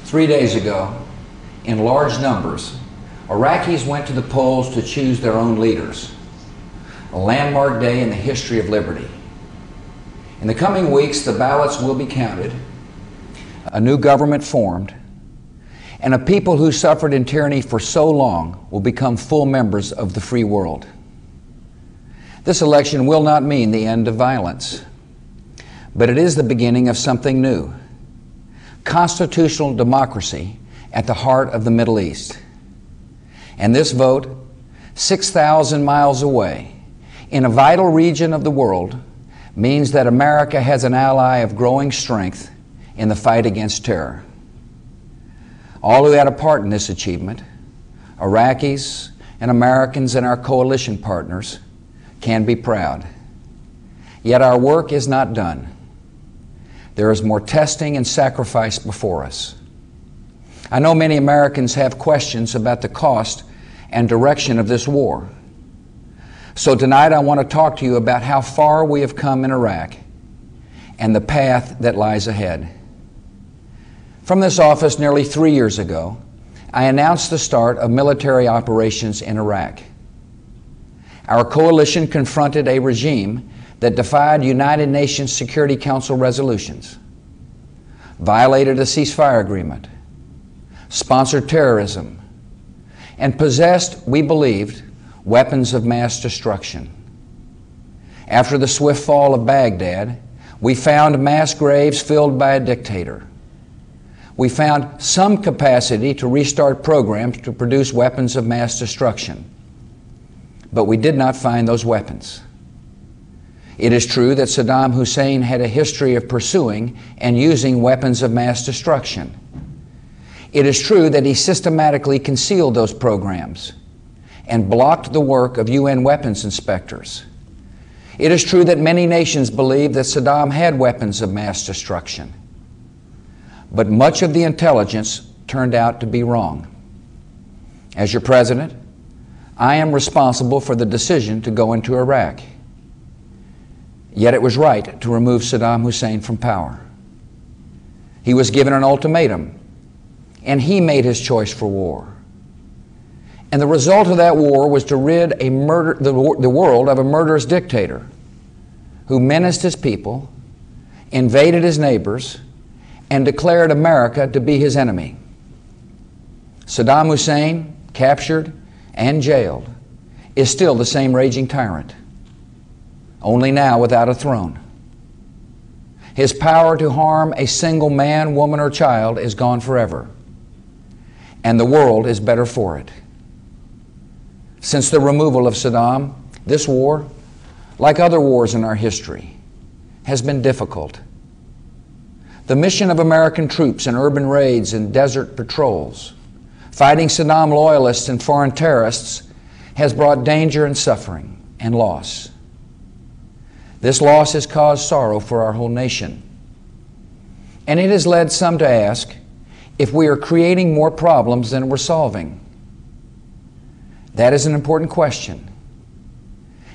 3 days ago, in large numbers, Iraqis went to the polls to choose their own leaders, a landmark day in the history of liberty. In the coming weeks, the ballots will be counted, a new government formed, and a people who suffered in tyranny for so long will become full members of the free world. This election will not mean the end of violence, but it is the beginning of something new: constitutional democracy at the heart of the Middle East. And this vote, 6,000 miles away, in a vital region of the world, means that America has an ally of growing strength in the fight against terror. All who had a part in this achievement, Iraqis and Americans and our coalition partners, can be proud. Yet our work is not done. There is more testing and sacrifice before us. I know many Americans have questions about the cost and direction of this war. So tonight I want to talk to you about how far we have come in Iraq and the path that lies ahead. From this office nearly 3 years ago, I announced the start of military operations in Iraq. Our coalition confronted a regime that defied United Nations Security Council resolutions, violated a ceasefire agreement, sponsored terrorism, and possessed, we believed, weapons of mass destruction. After the swift fall of Baghdad, we found mass graves filled by a dictator. We found some capacity to restart programs to produce weapons of mass destruction, but we did not find those weapons. It is true that Saddam Hussein had a history of pursuing and using weapons of mass destruction. It is true that he systematically concealed those programs and blocked the work of UN weapons inspectors. It is true that many nations believed that Saddam had weapons of mass destruction. But much of the intelligence turned out to be wrong. As your president, I am responsible for the decision to go into Iraq. Yet it was right to remove Saddam Hussein from power. He was given an ultimatum, and he made his choice for war. And the result of that war was to rid the world of a murderous dictator who menaced his people, invaded his neighbors, and declared America to be his enemy. Saddam Hussein, captured and jailed, is still the same raging tyrant, only now without a throne. His power to harm a single man, woman, or child is gone forever, and the world is better for it. Since the removal of Saddam, this war, like other wars in our history, has been difficult. The mission of American troops in urban raids and desert patrols, fighting Saddam loyalists and foreign terrorists, has brought danger and suffering and loss. This loss has caused sorrow for our whole nation. And it has led some to ask if we are creating more problems than we're solving. That is an important question.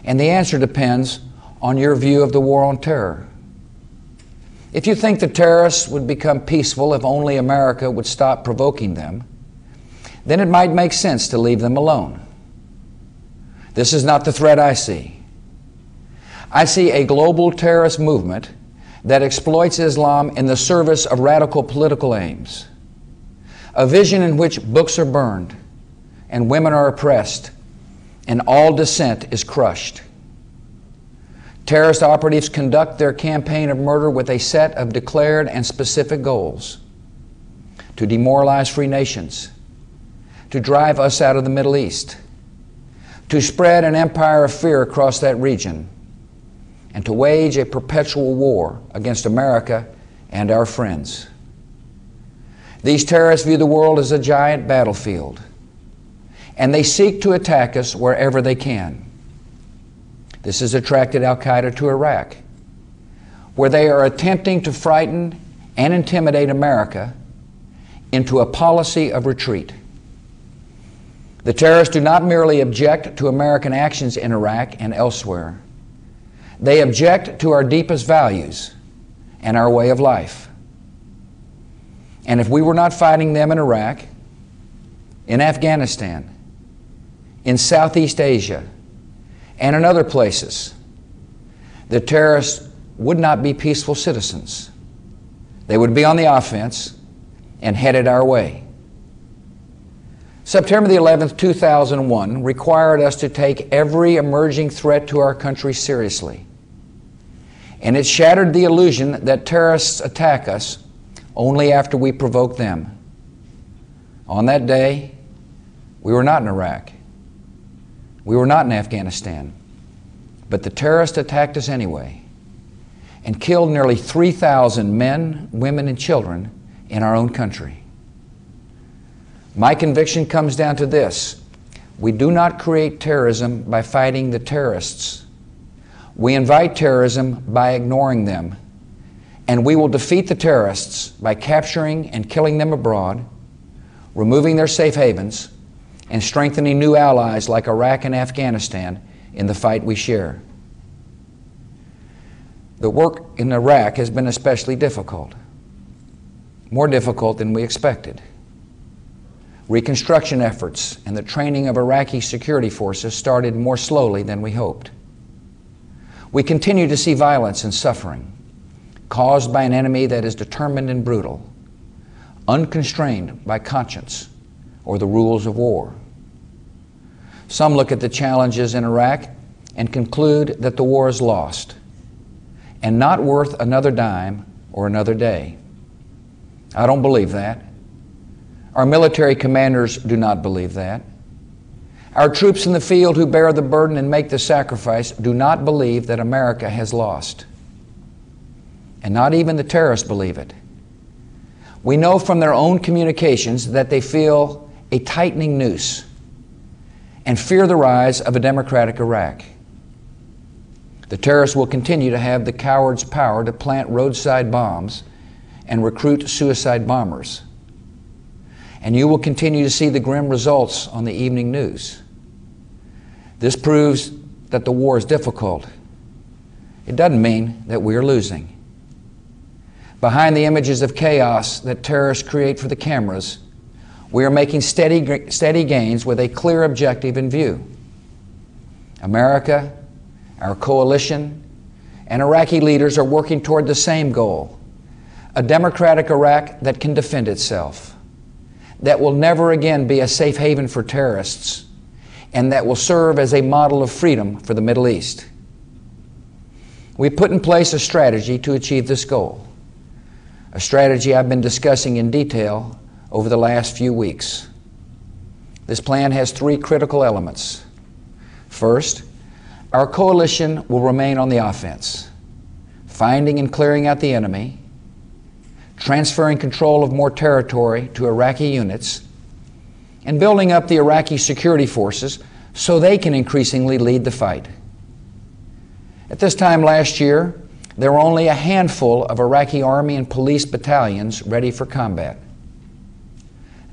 And the answer depends on your view of the war on terror. If you think the terrorists would become peaceful if only America would stop provoking them, then it might make sense to leave them alone. This is not the threat I see. I see a global terrorist movement that exploits Islam in the service of radical political aims, a vision in which books are burned and women are oppressed and all dissent is crushed. Terrorist operatives conduct their campaign of murder with a set of declared and specific goals: to demoralize free nations, to drive us out of the Middle East, to spread an empire of fear across that region, and to wage a perpetual war against America and our friends. These terrorists view the world as a giant battlefield, and they seek to attack us wherever they can. This has attracted Al-Qaeda to Iraq, where they are attempting to frighten and intimidate America into a policy of retreat. The terrorists do not merely object to American actions in Iraq and elsewhere. They object to our deepest values and our way of life. And if we were not fighting them in Iraq, in Afghanistan, in Southeast Asia, and in other places, the terrorists would not be peaceful citizens. They would be on the offense and headed our way. September the 11th, 2001 required us to take every emerging threat to our country seriously. And it shattered the illusion that terrorists attack us only after we provoke them. On that day, we were not in Iraq. We were not in Afghanistan. But the terrorists attacked us anyway and killed nearly 3,000 men, women, and children in our own country. My conviction comes down to this: we do not create terrorism by fighting the terrorists. We invite terrorism by ignoring them. And we will defeat the terrorists by capturing and killing them abroad, removing their safe havens, and strengthening new allies like Iraq and Afghanistan in the fight we share. The work in Iraq has been especially difficult, more difficult than we expected. Reconstruction efforts and the training of Iraqi security forces started more slowly than we hoped. We continue to see violence and suffering caused by an enemy that is determined and brutal, unconstrained by conscience or the rules of war. Some look at the challenges in Iraq and conclude that the war is lost and not worth another dime or another day. I don't believe that. Our military commanders do not believe that. Our troops in the field who bear the burden and make the sacrifice do not believe that America has lost. And not even the terrorists believe it. We know from their own communications that they feel a tightening noose and fear the rise of a democratic Iraq. The terrorists will continue to have the cowards' power to plant roadside bombs and recruit suicide bombers. And you will continue to see the grim results on the evening news. This proves that the war is difficult. It doesn't mean that we are losing. Behind the images of chaos that terrorists create for the cameras, we are making steady gains with a clear objective in view. America, our coalition, and Iraqi leaders are working toward the same goal: a democratic Iraq that can defend itself, that will never again be a safe haven for terrorists, and that will serve as a model of freedom for the Middle East. We put in place a strategy to achieve this goal, a strategy I've been discussing in detail over the last few weeks. This plan has three critical elements. First, our coalition will remain on the offense, finding and clearing out the enemy, transferring control of more territory to Iraqi units, and building up the Iraqi security forces so they can increasingly lead the fight. At this time last year, there were only a handful of Iraqi army and police battalions ready for combat.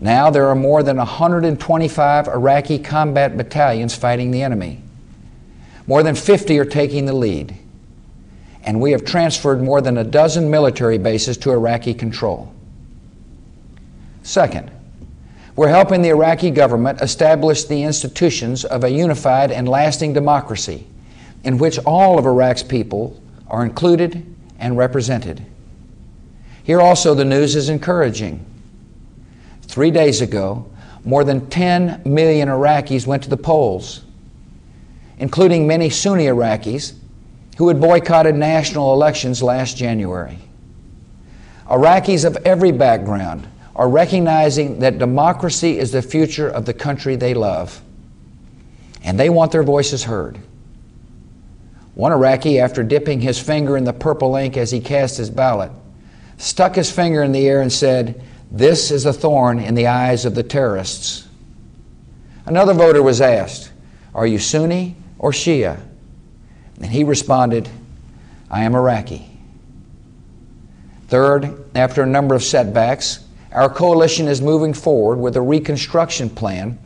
Now there are more than 125 Iraqi combat battalions fighting the enemy. More than 50 are taking the lead. And we have transferred more than a dozen military bases to Iraqi control. Second, we're helping the Iraqi government establish the institutions of a unified and lasting democracy in which all of Iraq's people are included and represented. Here also the news is encouraging. 3 days ago, more than 10 million Iraqis went to the polls, including many Sunni Iraqis who had boycotted national elections last January. Iraqis of every background are recognizing that democracy is the future of the country they love, and they want their voices heard. One Iraqi, after dipping his finger in the purple ink as he cast his ballot, stuck his finger in the air and said, "This is a thorn in the eyes of the terrorists." Another voter was asked, "Are you Sunni or Shia?" And he responded, "I am Iraqi." Third, after a number of setbacks, our coalition is moving forward with a reconstruction plan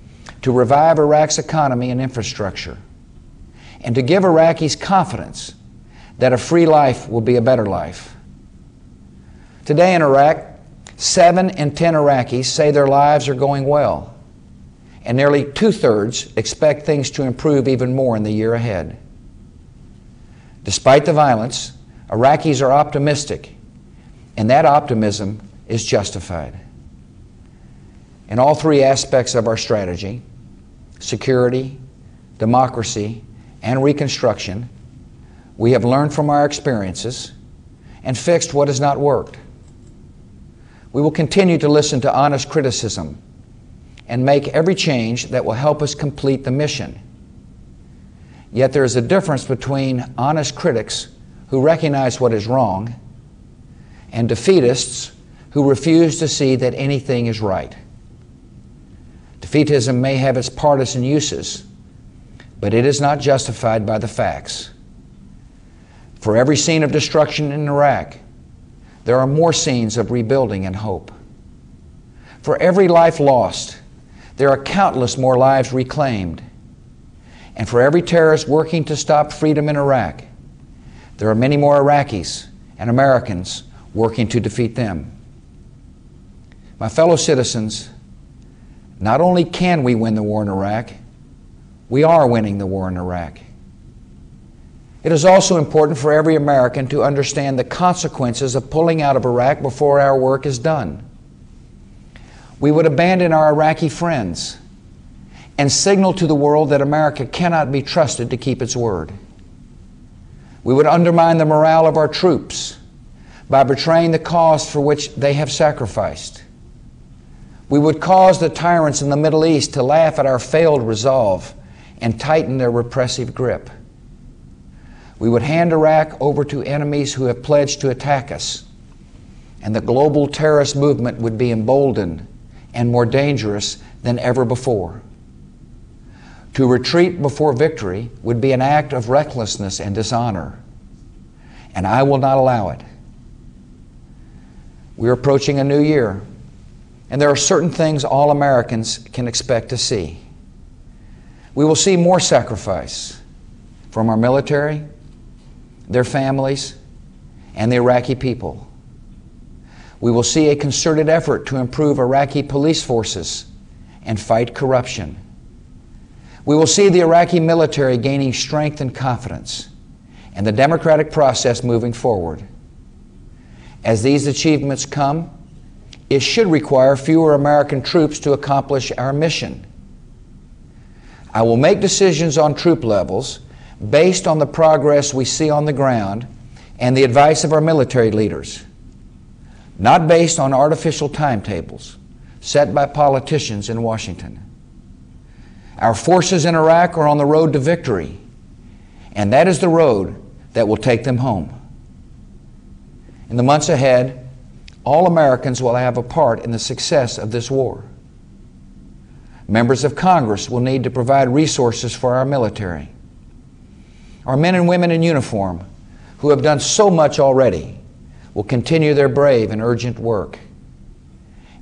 to revive Iraq's economy and infrastructure, and to give Iraqis confidence that a free life will be a better life. Today in Iraq, 7 in 10 Iraqis say their lives are going well, and nearly 2/3 expect things to improve even more in the year ahead. Despite the violence, Iraqis are optimistic, and that optimism is justified. In all three aspects of our strategy, security, democracy, and reconstruction, we have learned from our experiences and fixed what has not worked. We will continue to listen to honest criticism and make every change that will help us complete the mission. Yet there is a difference between honest critics who recognize what is wrong and defeatists who refuse to see that anything is right. Defeatism may have its partisan uses, but it is not justified by the facts. For every scene of destruction in Iraq, there are more scenes of rebuilding and hope. For every life lost, there are countless more lives reclaimed. And for every terrorist working to stop freedom in Iraq, there are many more Iraqis and Americans working to defeat them. My fellow citizens, not only can we win the war in Iraq, we are winning the war in Iraq. It is also important for every American to understand the consequences of pulling out of Iraq before our work is done. We would abandon our Iraqi friends and signal to the world that America cannot be trusted to keep its word. We would undermine the morale of our troops by betraying the cause for which they have sacrificed. We would cause the tyrants in the Middle East to laugh at our failed resolve and tighten their repressive grip. We would hand Iraq over to enemies who have pledged to attack us, and the global terrorist movement would be emboldened and more dangerous than ever before. To retreat before victory would be an act of recklessness and dishonor, and I will not allow it. We're approaching a new year, and there are certain things all Americans can expect to see. We will see more sacrifice from our military, their families, and the Iraqi people. We will see a concerted effort to improve Iraqi police forces and fight corruption. We will see the Iraqi military gaining strength and confidence, and the democratic process moving forward. As these achievements come, it should require fewer American troops to accomplish our mission. I will make decisions on troop levels based on the progress we see on the ground and the advice of our military leaders, not based on artificial timetables set by politicians in Washington. Our forces in Iraq are on the road to victory, and that is the road that will take them home. In the months ahead, all Americans will have a part in the success of this war. Members of Congress will need to provide resources for our military. Our men and women in uniform, who have done so much already, will continue their brave and urgent work.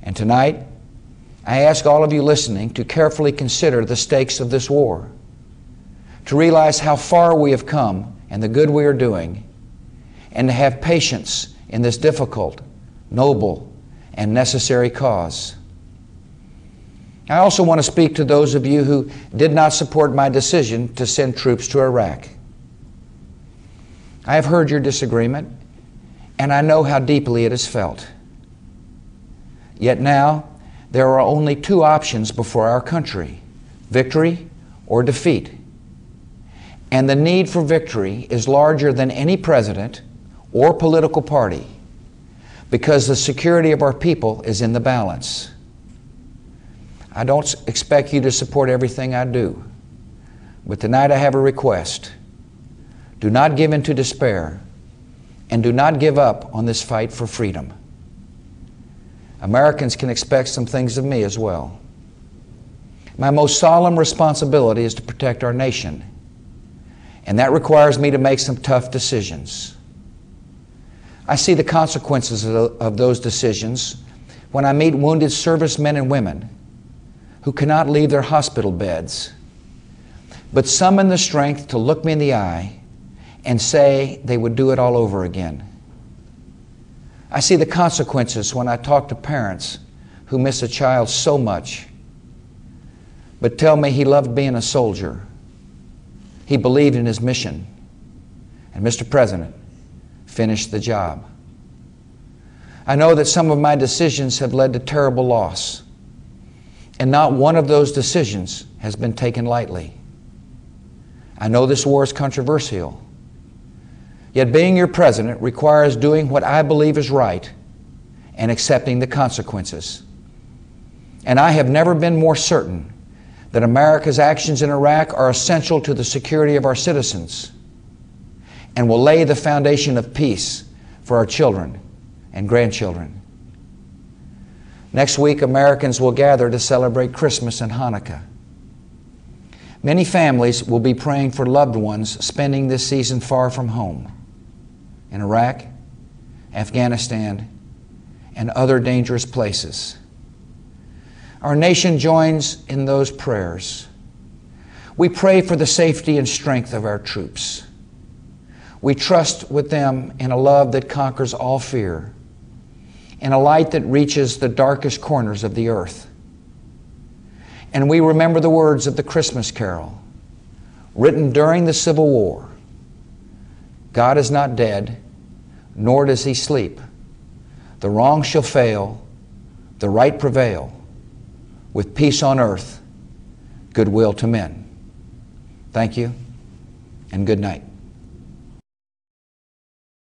And tonight, I ask all of you listening to carefully consider the stakes of this war, to realize how far we have come and the good we are doing, and to have patience in this difficult, noble, and necessary cause. I also want to speak to those of you who did not support my decision to send troops to Iraq. I have heard your disagreement, and I know how deeply it is felt. Yet now, there are only two options before our country: victory or defeat. And the need for victory is larger than any president or political party, because the security of our people is in the balance. I don't expect you to support everything I do, but tonight I have a request. Do not give in to despair, and do not give up on this fight for freedom. Americans can expect some things of me as well. My most solemn responsibility is to protect our nation, and that requires me to make some tough decisions. I see the consequences of those decisions when I meet wounded servicemen and women who cannot leave their hospital beds, but summon the strength to look me in the eye and say they would do it all over again. I see the consequences when I talk to parents who miss a child so much, but tell me he loved being a soldier. He believed in his mission. And Mr. President, finished the job. I know that some of my decisions have led to terrible loss, and not one of those decisions has been taken lightly. I know this war is controversial, yet being your president requires doing what I believe is right and accepting the consequences. And I have never been more certain that America's actions in Iraq are essential to the security of our citizens and will lay the foundation of peace for our children and grandchildren. Next week, Americans will gather to celebrate Christmas and Hanukkah. Many families will be praying for loved ones spending this season far from home, in Iraq, Afghanistan, and other dangerous places. Our nation joins in those prayers. We pray for the safety and strength of our troops. We trust with them in a love that conquers all fear, in a light that reaches the darkest corners of the earth. And we remember the words of the Christmas carol, written during the Civil War. God is not dead, nor does he sleep. The wrong shall fail, the right prevail, with peace on earth, goodwill to men. Thank you, and good night.